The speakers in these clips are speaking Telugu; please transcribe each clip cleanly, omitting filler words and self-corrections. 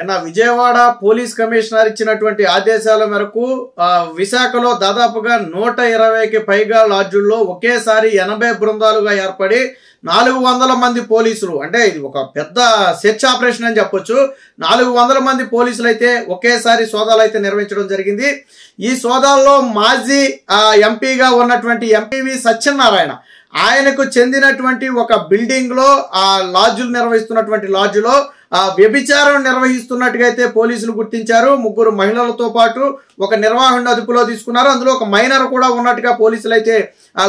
విజయవాడ పోలీస్ కమిషనర్ ఇచ్చినటువంటి ఆదేశాల మేరకు విశాఖలో దాదాపుగా 120కి పైగా లాడ్జుల్లో ఒకేసారి 80 బృందాలుగా ఏర్పడి 400 మంది పోలీసులు, అంటే ఇది ఒక పెద్ద సెర్చ్ ఆపరేషన్ అని చెప్పొచ్చు. 400 మంది పోలీసులు అయితే ఒకేసారి సోదాలు అయితే నిర్వహించడం జరిగింది. ఈ సోదాల్లో మాజీ ఎంపీగా ఉన్నటువంటి ఎంపీవి సత్యనారాయణ, ఆయనకు చెందినటువంటి ఒక బిల్డింగ్ లో లాడ్జులు నిర్వహిస్తున్నటువంటి లాడ్జులో వ్యభిచారం నిర్వహిస్తున్నట్టుగా అయితే పోలీసులు గుర్తించారు. 3 మహిళలతో పాటు ఒక నిర్వాహకుడిని అదుపులో తీసుకున్నారు. అందులో ఒక మైనర్ కూడా ఉన్నట్టుగా పోలీసులు అయితే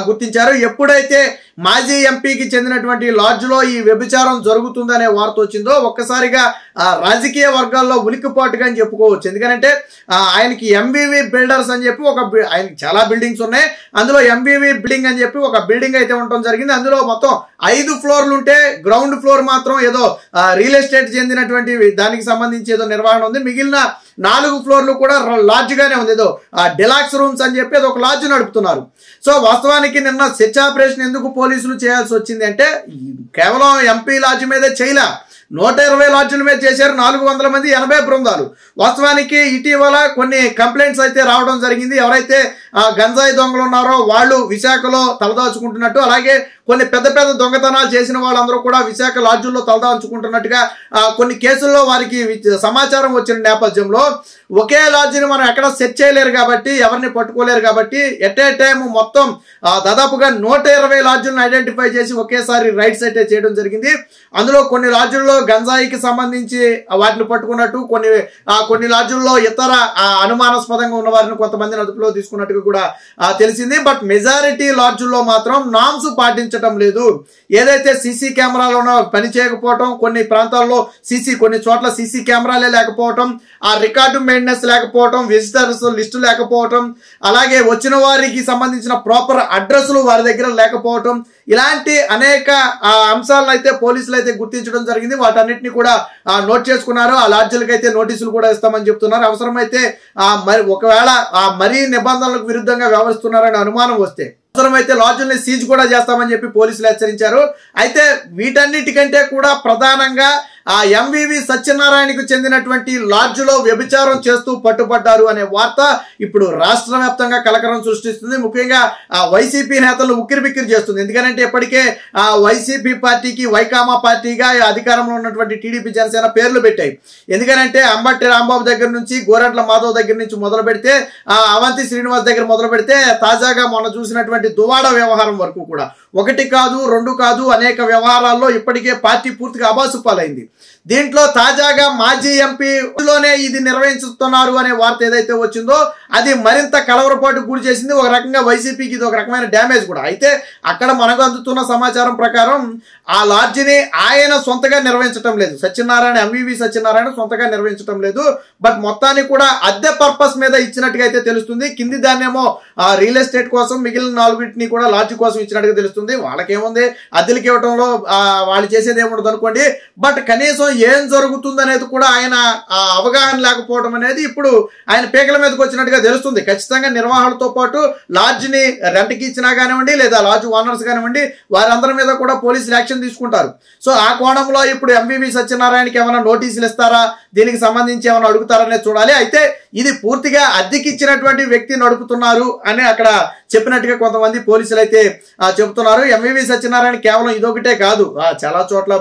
గుర్తించారు. ఎప్పుడైతే మాజీ ఎంపీకి చెందినటువంటి లాడ్జ్లో ఈ వ్యభిచారం జరుగుతుందనే వార్త వచ్చిందో ఒక్కసారిగా రాజకీయ వర్గాల్లో ఉలిక్కిపాటుగా అని చెప్పుకోవచ్చు. ఎందుకంటే ఆయనకి ఎంవివి బిల్డర్స్ అని చెప్పి ఆయనకి చాలా బిల్డింగ్స్ ఉన్నాయి. అందులో ఎంవివి బిల్డింగ్ అని చెప్పి ఒక బిల్డింగ్ అయితే ఉండటం జరిగింది. అందులో మొత్తం 5 ఫ్లోర్లు ఉంటే గ్రౌండ్ ఫ్లోర్ మాత్రం ఏదో రియల్ ఎస్టేట్ చెందినటువంటి దానికి సంబంధించి ఏదో నిర్వహణ ఉంది. మిగిలిన 4 ఫ్లోర్లు కూడా లాడ్జ్ గానే ఉంది. ఏదో డిలాక్స్ రూమ్స్ అని చెప్పి అది ఒక లాడ్జ్ నడుపుతున్నారు. సో వాస్తవానికి నిన్న సెర్చ్ ఆపరేషన్ ఎందుకు పోలీసులు చేయాల్సి వచ్చింది అంటే కేవలం ఎంపీ లాడ్జ్ మీదే చేయలే, 120 లాడ్జుల మీద చేశారు. 400 మంది 80 బృందాలు. వాస్తవానికి ఇటీవల కొన్ని కంప్లైంట్స్ అయితే రావడం జరిగింది. ఎవరైతే గంజాయి దొంగలు ఉన్నారో వాళ్ళు విశాఖలో తలదాచుకుంటున్నట్టు, అలాగే కొన్ని పెద్ద పెద్ద దొంగతనాలు చేసిన వాళ్ళందరూ కూడా విశాఖ లాడ్జుల్లో తలదాచుకుంటున్నట్టుగా కొన్ని కేసుల్లో వారికి సమాచారం వచ్చిన నేపథ్యంలో ఒకే లాడ్జిని మనం ఎక్కడ సెర్చ్ చేయలేరు కాబట్టి, ఎవరిని పట్టుకోలేరు కాబట్టి ఎట్ ఏ టైం మొత్తం దాదాపుగా 120 లాడ్జులను ఐడెంటిఫై చేసి ఒకేసారి రైడ్స్ అయితే చేయడం జరిగింది. అందులో కొన్ని లాడ్జుల్లో గంజాయికి సంబంధించి వాటిని పట్టుకున్నట్టు, కొన్ని లాడ్జుల్లో ఇతర అనుమానాస్పదంగా ఉన్న వారిని కొంతమందిని అదుపులో తీసుకున్నట్టుగా కూడా తెలిసింది. బట్ మెజారిటీ లాడ్జుల్లో మాత్రం నామ్స్ పాటించడం లేదు. ఏదైతే సీసీ కెమెరాలు పని చేయకపోవటం, కొన్ని ప్రాంతాల్లో కొన్ని చోట్ల సీసీ కెమెరాలే లేకపోవటం, ఆ రికార్డు మెయింటెనెన్స్ లేకపోవటం, విజిటర్స్ లిస్టు లేకపోవటం, అలాగే వచ్చిన వారికి సంబంధించిన ప్రాపర్ అడ్రస్లు వారి దగ్గర లేకపోవటం, ఇలాంటి అనేక అంశాలను అయితే పోలీసులు అయితే గుర్తించడం జరిగింది. వాటన్నిటిని కూడా నోట్ చేసుకున్నారు. ఆ లాడ్జీలకు అయితే నోటీసులు కూడా ఇస్తామని చెప్తున్నారు. అవసరమైతే మరి ఒకవేళ మరీ నిబంధనలకు విరుద్ధంగా వ్యవహరిస్తున్నారనే అనుమానం వస్తే అవసరమైతే లాడ్జుల్ని సీజ్ కూడా చేస్తామని చెప్పి పోలీసులు హెచ్చరించారు. అయితే వీటన్నిటికంటే కూడా ప్రధానంగా ఎంవివి సత్యనారాయణకు చెందినటువంటి లాడ్జ్లో వ్యభిచారం చేస్తూ పట్టుబడ్డారు అనే వార్త ఇప్పుడు రాష్ట్ర వ్యాప్తంగా కలకరం సృష్టిస్తుంది. ముఖ్యంగా వైసీపీ నేతలు ఉక్కిరిబిక్కిరి చేస్తుంది. ఎందుకంటే ఇప్పటికే వైసీపీ పార్టీకి వైకామా పార్టీగా అధికారంలో ఉన్నటువంటి టీడీపీ జనసేన పేర్లు పెట్టాయి. ఎందుకంటే అంబటి రాంబాబు దగ్గర నుంచి, గోరంట్ల మాధవ్ దగ్గర నుంచి మొదలు పెడితే, అవంతి శ్రీనివాస్ దగ్గర మొదలు పెడితే, తాజాగా మొన్న చూసినటువంటి దువాడ వ్యవహారం వరకు కూడా 1 కాదు 2 కాదు అనేక వ్యవహారాల్లో ఇప్పటికే పార్టీ పూర్తిగా అబాసుపాలైంది. దీంట్లో తాజాగా మాజీ ఎంపీలోనే ఇది నిర్వహిస్తున్నారు అనే వార్త ఏదైతే వచ్చిందో అది మరింత కలవరపాటుకు గురి చేసింది. ఒక రకంగా వైసీపీకి ఇది ఒక రకమైన డ్యామేజ్ కూడా. అయితే అక్కడ మనకు అందుతున్న సమాచారం ప్రకారం ఆ లాడ్జిని ఆయన సొంతగా నిర్వహించడం లేదు, ఎంవివి సత్యనారాయణ సొంతగా నిర్వహించడం లేదు. బట్ మొత్తాన్ని కూడా అద్దె పర్పస్ మీద ఇచ్చినట్టుగా అయితే తెలుస్తుంది. కింది దాన్నేమో రియల్ ఎస్టేట్ కోసం, మిగిలిన 4 కూడా లాడ్జ్ కోసం ఇచ్చినట్టుగా తెలుస్తుంది. వాళ్ళకేముంది, అద్దెలకి ఇవ్వడంలో వాళ్ళు చేసేది ఏముండదు అనుకోండి. బట్ కనీసం ఏం జరుగుతుంది అనేది కూడా ఆయన అవగాహన లేకపోవడం అనేది ఇప్పుడు ఆయన పీకల మీదకి వచ్చినట్టుగా తెలుస్తుంది. ఖచ్చితంగా నిర్వహణతో పాటు లాడ్జిని రెంట్కి ఇచ్చినా కానివ్వండి, లేదా లాడ్జ్ ఓనర్స్ కానివ్వండి, వారందరి మీద కూడా పోలీసులు యాక్షన్ తీసుకుంటారు. సో ఆ కోణంలో ఇప్పుడు ఎంవివి సత్యనారాయణకి ఏమైనా నోటీసులు ఇస్తారా, దీనికి సంబంధించి ఏమైనా అడుగుతారనేది చూడాలి. అయితే ఇది పూర్తిగా అద్దెకి ఇచ్చినటువంటి వ్యక్తి నడుపుతున్నారు అని అక్కడ చెప్పినట్టుగా కొంతమంది పోలీసులు అయితే చెబుతున్నారు. ఎంవివి సత్యనారాయణ కేవలం ఇదొకటే కాదు, చాలా చోట్ల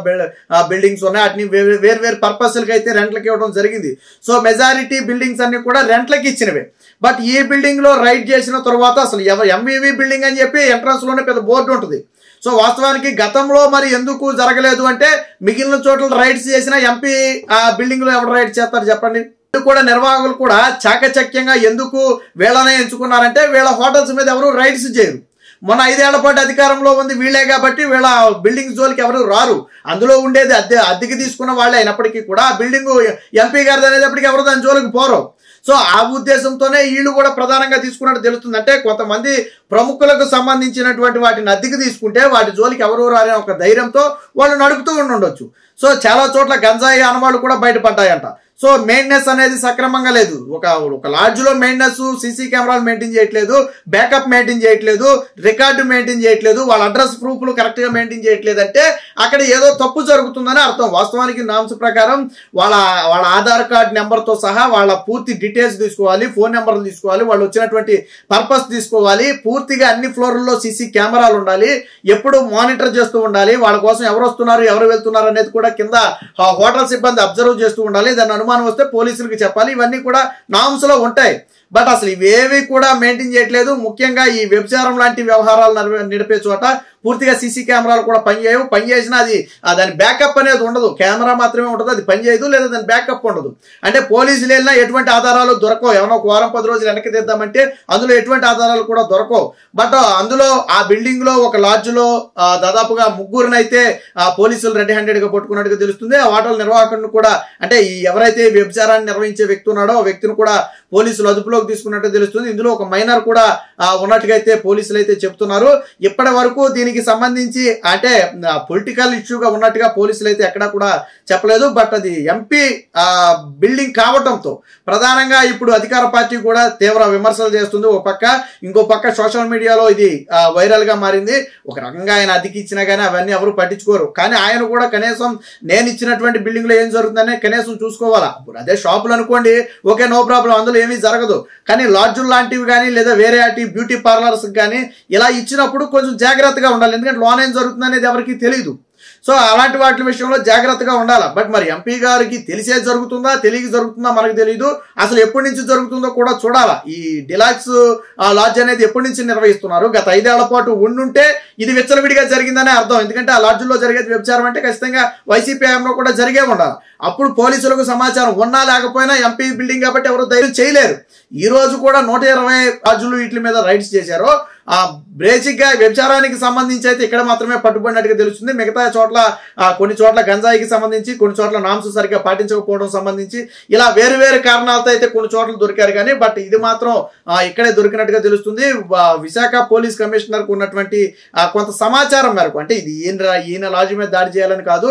బిల్డింగ్స్ ఉన్నాయి. వాటిని వేరు పర్పస్లకి అయితే రెంట్లకి ఇవ్వడం జరిగింది. సో మెజారిటీ బిల్డింగ్స్ అన్ని కూడా రెంట్లకి ఇచ్చినవే. బట్ ఈ బిల్డింగ్ లో రైడ్ చేసిన తర్వాత అసలు ఎంవివి బిల్డింగ్ అని చెప్పి ఎంట్రన్స్ లోనే పెద్ద బోర్డు ఉంటుంది. సో వాస్తవానికి గతంలో మరి ఎందుకు జరగలేదు అంటే మిగిలిన చోట్ల రైడ్స్ చేసిన ఎంపీ బిల్డింగ్ లో ఎవరు రైడ్ చేస్తారు చెప్పండి. కూడా నిర్వాహకులు కూడా చాకచక్యంగా ఎందుకు వీళ్ళనే ఎంచుకున్నారంటే వీళ్ళ హోటల్స్ మీద ఎవరు రైడ్స్ చేయరు. మొన్న 5 ఏళ్ల పాటు అధికారంలో ఉంది వీళ్ళే కాబట్టి వీళ్ళ బిల్డింగ్ జోలికి ఎవరు రారు. అందులో ఉండేది అద్దెకి తీసుకున్న వాళ్ళే అయినప్పటికీ కూడా ఆ బిల్డింగ్ ఎంపీ గారిది అనేటప్పటికీ ఎవరు దాని జోలికి పోరు. సో ఆ ఉద్దేశంతోనే వీళ్ళు కూడా ప్రధానంగా తీసుకున్నట్టు తెలుస్తుంది. అంటే కొంతమంది ప్రముఖులకు సంబంధించినటువంటి వాటిని అద్దెకి తీసుకుంటే వాటి జోలికి ఎవరు రారే ఒక ధైర్యంతో వాళ్ళు నడుపుతూ ఉండొచ్చు. సో చాలా చోట్ల గంజాయి ఆనవాళ్ళు కూడా బయటపడ్డాయంట. సో మెయింటెనెన్స్ అనేది సక్రమంగా లేదు. ఒక లాడ్జ్ లో మెయింటెనెన్స్, సీసీ కెమెరాలు మెయింటైన్ చేయట్లేదు, బ్యాకప్ మెయింటైన్ చేయట్లేదు, రికార్డు మెయింటైన్ చేయట్లేదు, వాళ్ళ అడ్రస్ ప్రూఫ్లు కరెక్ట్ గా మెయింటైన్ చేయట్లేదు అంటే అక్కడ ఏదో తప్పు జరుగుతుందని అర్థం. వాస్తవానికి నామ్స్ ప్రకారం వాళ్ళ ఆధార్ కార్డ్ నెంబర్ తో సహా వాళ్ళ పూర్తి డీటెయిల్స్ తీసుకోవాలి, ఫోన్ నెంబర్లు తీసుకోవాలి, వాళ్ళు వచ్చినటువంటి పర్పస్ తీసుకోవాలి, పూర్తిగా అన్ని ఫ్లోర్లలో సీసీ కెమెరాలు ఉండాలి, ఎప్పుడు మానిటర్ చేస్తూ ఉండాలి, వాళ్ళ కోసం ఎవరు వస్తున్నారు ఎవరు వెళ్తున్నారు అనేది కూడా కింద హోటల్ సిబ్బంది అబ్జర్వ్ చేస్తూ ఉండాలి, దాన్ని అనుమానం వస్తే పోలీసులకు చెప్పాలి. ఇవన్నీ కూడా నామ్స్ లో ఉంటాయి. బట్ అసలు ఇవేవి కూడా మెయింటైన్ చేయట్లేదు. ముఖ్యంగా ఈ వ్యభిచారం లాంటి వ్యవహారాలు నడిపే చోట పూర్తిగా సీసీ కెమెరాలు కూడా పనిచేయవు. పనిచేసినా అది దాని బ్యాకప్ అనేది ఉండదు, కెమెరా మాత్రమే ఉంటుంది, అది పనిచేయదు, లేదా దాని బ్యాకప్ ఉండదు. అంటే పోలీసులు వెళ్ళినా ఎటువంటి ఆధారాలు దొరకవు. ఏమన్నా ఒక వారం 10 రోజులు వెనక్కి తీద్దామంటే అందులో ఎటువంటి ఆధారాలు కూడా దొరకవు. బట్ అందులో ఆ బిల్డింగ్ లో ఒక లాడ్జ్ లో దాదాపుగా 3గురినైతే పోలీసులు రెడ్ హ్యాండెడ్ గా పట్టుకున్నట్టుగా తెలుస్తుంది. ఆ హోటల్ నిర్వాహకుడిని కూడా, అంటే ఈ ఎవరైతే వ్యభిచారాన్ని నిర్వహించే వ్యక్తి ఉన్నాడో ఆ వ్యక్తిని కూడా పోలీసులు అదుపులోకి తీసుకున్నట్టు తెలుస్తుంది. ఇందులో ఒక మైనర్ కూడా ఉన్నట్టుగా అయితే పోలీసులు అయితే చెప్తున్నారు. ఇప్పటి వరకు దీనికి సంబంధించి అంటే పొలిటికల్ ఇష్యూగా ఉన్నట్టుగా పోలీసులు అయితే ఎక్కడా కూడా చెప్పలేదు. బట్ అది ఎంపీ బిల్డింగ్ కావటంతో ప్రధానంగా ఇప్పుడు అధికార పార్టీ కూడా తీవ్ర విమర్శలు చేస్తుంది. ఒక పక్క, ఇంకో పక్క సోషల్ మీడియాలో ఇది వైరల్ గా మారింది. ఒక రకంగా ఆయన అతికి ఇచ్చినా కానీ అవన్నీ ఎవరు పట్టించుకోరు. కానీ ఆయన కూడా కనీసం నేను ఇచ్చినటువంటి బిల్డింగ్ లో ఏం జరుగుతుందనే కనీసం చూసుకోవాలా. అదే షాపులు అనుకోండి, ఓకే, నో ప్రాబ్లం, అందులో ఏమీ జరగదు. కానీ లాడ్జులు లాంటివి కానీ లేదా వేరే బ్యూటీ పార్లర్స్ కానీ ఇలా ఇచ్చినప్పుడు కొంచెం జాగ్రత్తగా ఉండాలి. ఎందుకంటే లోన్ ఏం జరుగుతుంది అనేది ఎవరికి తెలియదు. సో అలాంటి వాటి విషయంలో జాగ్రత్తగా ఉండాలి. బట్ మరి ఎంపీ గారికి తెలిసే జరుగుతుందా తెలియక జరుగుతుందా మనకు తెలియదు. అసలు ఎప్పటి నుంచి జరుగుతుందో కూడా చూడాలా. ఈ డిలాక్స్ లాడ్జ్ అనేది ఎప్పటి నుంచి నిర్వహిస్తున్నారు? గత 5 ఏళ్ల పాటు ఉండుంటే ఇది విచ్చలవిడిగా జరిగిందనే అర్థం. ఎందుకంటే ఆ లాడ్జ్లో జరిగేది వ్యభిచారం అంటే ఖచ్చితంగా వైసీపీ హయాంలో కూడా జరిగే ఉండాలి. అప్పుడు పోలీసులకు సమాచారం ఉన్నా లేకపోయినా ఎంపీ బిల్డింగ్ కాబట్టి ఎవరు ధైర్యం చేయలేరు. ఈ రోజు కూడా 120 లాడ్జులు వీటి మీద రైడ్స్ చేశారు. బేసిక్ గా వ్యభిచారానికి సంబంధించి అయితే ఇక్కడ మాత్రమే పట్టుబడినట్టుగా తెలుస్తుంది. మిగతా చోట్ల కొన్ని చోట్ల గంజాయికి సంబంధించి, కొన్ని చోట్ల నామ్స్ సరిగ్గా పాటించకపోవడం సంబంధించి ఇలా వేరు వేరు కారణాలతో అయితే కొన్ని చోట్ల దొరికారు. కానీ బట్ ఇది మాత్రం ఇక్కడే దొరికినట్టుగా తెలుస్తుంది. విశాఖ పోలీస్ కమిషనర్ కు ఉన్నటువంటి కొంత సమాచారం మేరకు, అంటే ఇది ఈయన లాడ్జి మీద దాడి చేయాలని కాదు,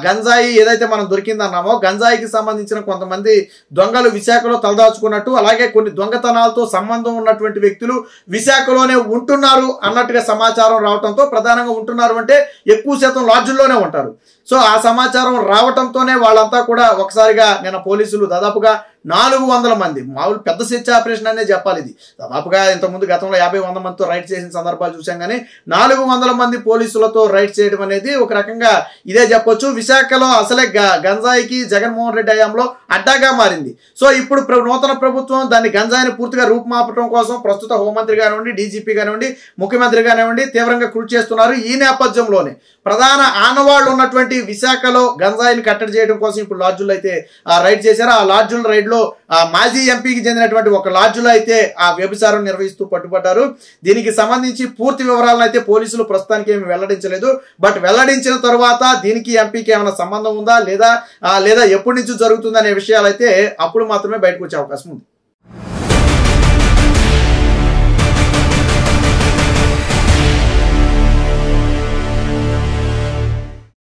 గంజాయి ఏదైతే మనం దొరికిందన్నామో గంజాయికి సంబంధించిన కొంతమంది దొంగలు విశాఖలో తలదాచుకున్నట్టు, అలాగే కొన్ని దొంగతనాలతో సంబంధం ఉన్నటువంటి వ్యక్తులు విశాఖలోనే ఉంటున్నారు అన్నట్టుగా సమాచారం రావడంతో, ప్రధానంగా ఉంటున్నారు అంటే ఎక్కువ శాతం లాడ్జుల్లోనే ఉంటారు. సో ఆ సమాచారం రావడంతోనే వాళ్ళంతా కూడా ఒకసారిగా నిన్న పోలీసులు దాదాపుగా 400 మంది, మామూలు పెద్ద సెర్చ్ ఆపరేషన్ అనే చెప్పాలి ఇది. దాదాపుగా ఇంతకుముందు గతంలో 50-100 మందితో రైడ్ చేసిన సందర్భాలు చూసాం. కానీ 400 మంది పోలీసులతో రైడ్ చేయడం అనేది ఒక రకంగా ఇదే చెప్పొచ్చు. విశాఖలో అసలే గంజాయికి జగన్మోహన్ రెడ్డి హయాంలో అడ్డాగా మారింది. సో ఇప్పుడు నూతన ప్రభుత్వం దాన్ని గంజాయిని పూర్తిగా రూపుమాపటం కోసం ప్రస్తుత హోంమంత్రి కానివ్వండి, డీజీపీ కానివ్వండి, ముఖ్యమంత్రి కానివ్వండి తీవ్రంగా కృషి చేస్తున్నారు. ఈ నేపథ్యంలోనే ప్రధాన ఆనవాళ్లు ఉన్నటువంటి విశాఖలో గంజాయిని కట్టడి చేయడం కోసం ఇప్పుడు లాడ్జులు అయితే రైడ్ చేశారు. ఆ లాడ్జుల రైడ్ లో మాజీ ఎంపీకి చెందినటువంటి ఒక లాడ్జులో అయితే ఆ వ్యభిచారం నిర్వహిస్తూ పట్టుబడ్డారు. దీనికి సంబంధించి పూర్తి వివరాలను అయితే పోలీసులు ప్రస్తుతానికి ఏమి వెల్లడించలేదు. బట్ వెల్లడించిన తర్వాత దీనికి ఎంపీకి ఏమైనా సంబంధం ఉందా లేదా ఎప్పటి నుంచి జరుగుతుందనే విషయాలు అయితే అప్పుడు మాత్రమే బయటకు వచ్చే అవకాశం ఉంది.